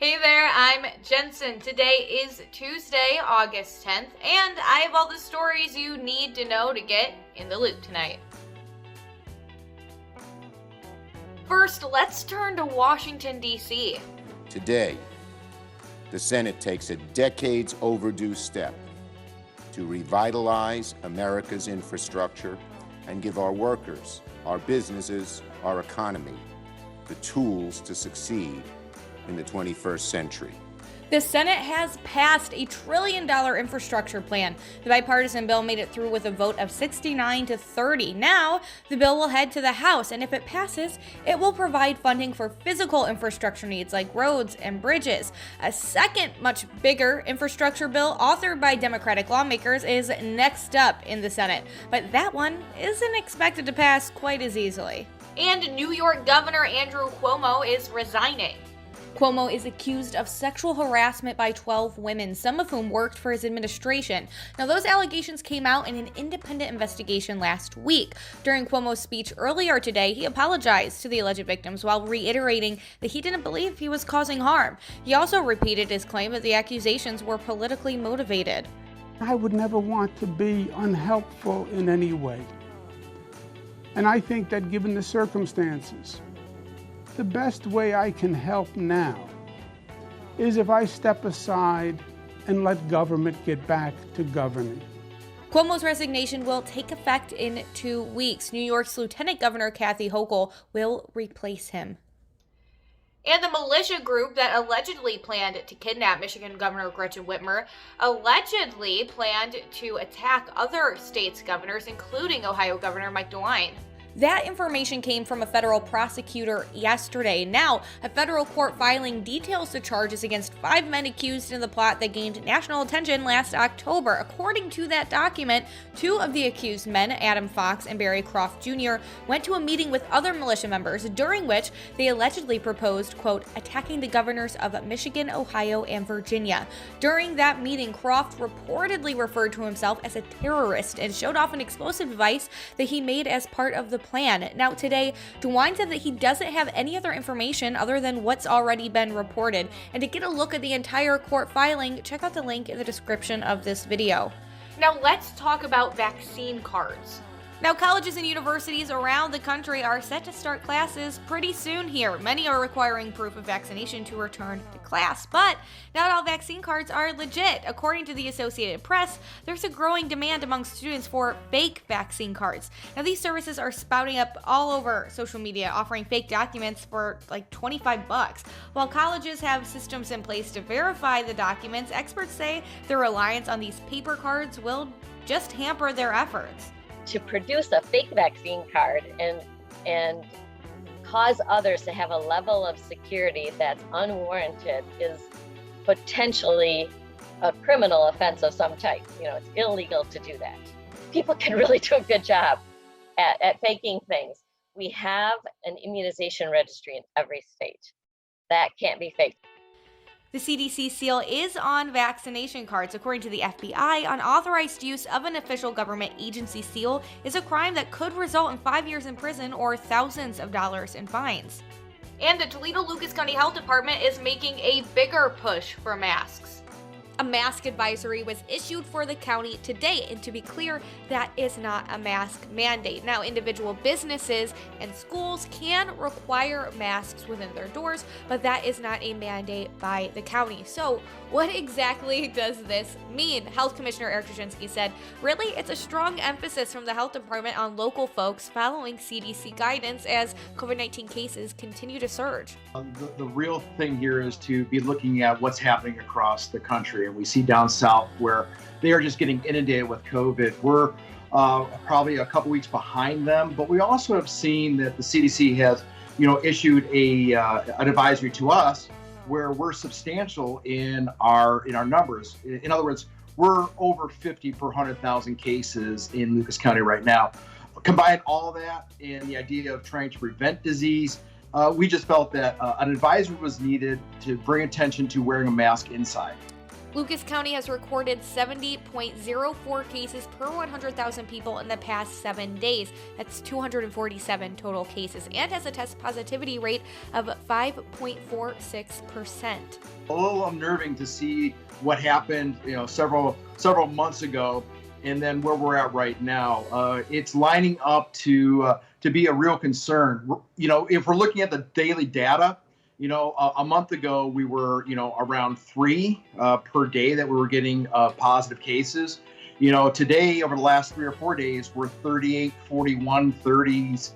Hey there, I'm Jensen. Today is Tuesday, August 10th, and I have all the stories you need to know to get in the loop tonight. First, let's turn to Washington, D.C. Today, the Senate takes a decades overdue step to revitalize America's infrastructure and give our workers, our businesses, our economy the tools to succeed in the 21st century. The Senate has passed a $1 trillion infrastructure plan. The bipartisan bill made it through with a vote of 69 to 30. Now, the bill will head to the House, and if it passes, it will provide funding for physical infrastructure needs like roads and bridges. A second, much bigger infrastructure bill authored by Democratic lawmakers is next up in the Senate, but that one isn't expected to pass quite as easily. And New York Governor Andrew Cuomo is resigning. Cuomo is accused of sexual harassment by 12 women, some of whom worked for his administration. Now, those allegations came out in an independent investigation last week. During Cuomo's speech earlier today, he apologized to the alleged victims while reiterating that he didn't believe he was causing harm. He also repeated his claim that the accusations were politically motivated. I would never want to be unhelpful in any way. And I think that given the circumstances, the best way I can help now is if I step aside and let government get back to governing. Cuomo's resignation will take effect in 2 weeks. New York's Lieutenant Governor Kathy Hochul will replace him. And the militia group that allegedly planned to kidnap Michigan Governor Gretchen Whitmer allegedly planned to attack other states' governors, including Ohio Governor Mich. That information came from a federal prosecutor yesterday. Now, a federal court filing details the charges against 5 men accused in the plot that gained national attention last October. According to that document, 2 of the accused men, Adam Fox and Barry Croft Jr., went to a meeting with other militia members during which they allegedly proposed, quote, attacking the governors of Michigan, Ohio, and Virginia. During that meeting, Croft reportedly referred to himself as a terrorist and showed off an explosive device that he made as part of the plan. Now, today, DeWine said that he doesn't have any other information other than what's already been reported. And to get a look at the entire court filing, check out the link in the description of this video. Now, let's talk about vaccine cards. Now, colleges and universities around the country are set to start classes pretty soon here. Many are requiring proof of vaccination to return to class, but not all vaccine cards are legit. According to the Associated Press, there's a growing demand among students for fake vaccine cards. Now, these services are spouting up all over social media, offering fake documents for like $25. While colleges have systems in place to verify the documents, experts say their reliance on these paper cards will just hamper their efforts. To produce a fake vaccine card and cause others to have a level of security that's unwarranted is potentially a criminal offense of some type. You know, it's illegal to do that. People can really do a good job at faking things. We have an immunization registry in every state. That can't be faked. The CDC seal is on vaccination cards. According to the FBI, unauthorized use of an official government agency seal is a crime that could result in 5 years in prison or thousands of dollars in fines. And the Toledo-Lucas County Health Department is making a bigger push for masks. A mask advisory was issued for the county today, and to be clear, that is not a mask mandate. Now, individual businesses and schools can require masks within their doors, but that is not a mandate by the county. So, what exactly does this mean? Health Commissioner Eric Jasinski said, really, it's a strong emphasis from the health department on local folks following CDC guidance as COVID-19 cases continue to surge. The real thing here is to be looking at what's happening across the country. And we see down south where they are just getting inundated with COVID. We're probably a couple weeks behind them, but we also have seen that the CDC has, issued an advisory to us where we're substantial in our numbers. In other words, we're over 50 per 100,000 cases in Lucas County right now. Combine all that and the idea of trying to prevent disease, we just felt that an advisory was needed to bring attention to wearing a mask inside. Lucas County has recorded 70.04 cases per 100,000 people in the past 7 days. That's 247 total cases, and has a test positivity rate of 5.46%. A little unnerving to see what happened, several months ago, and then where we're at right now. It's lining up to be a real concern. If we're looking at the daily data, a month ago we were, around 3 per day that we were getting positive cases. Today, over the last 3 or 4 days, we're 38, 41, 30s,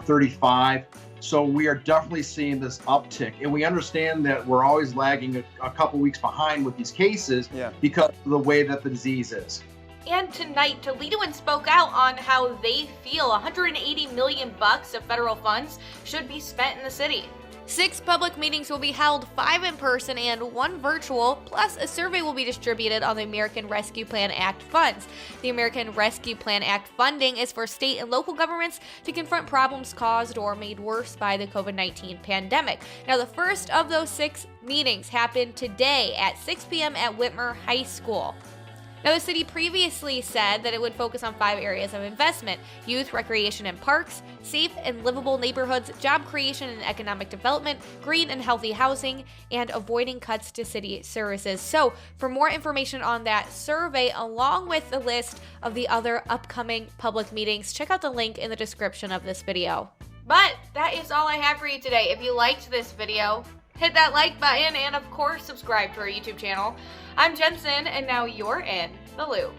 35. So we are definitely seeing this uptick, and we understand that we're always lagging a couple weeks behind with these cases because of the way that the disease is. And tonight, Toledoans spoke out on how they feel $180 million of federal funds should be spent in the city. 6 public meetings will be held, 5 in person and 1 virtual, plus a survey will be distributed on the American Rescue Plan Act funds. The American Rescue Plan Act funding is for state and local governments to confront problems caused or made worse by the COVID-19 pandemic. Now, the first of those 6 meetings happened today at 6 p.m. at Whitmer High School. Now, the city previously said that it would focus on 5 areas of investment: youth, recreation and parks, safe and livable neighborhoods, job creation and economic development, green and healthy housing, and avoiding cuts to city services. So, for more information on that survey, along with the list of the other upcoming public meetings, check out the link in the description of this video. But that is all I have for you today. If you liked this video, hit that like button and, of course, subscribe to our YouTube channel. I'm Jensen, and now you're in the loop.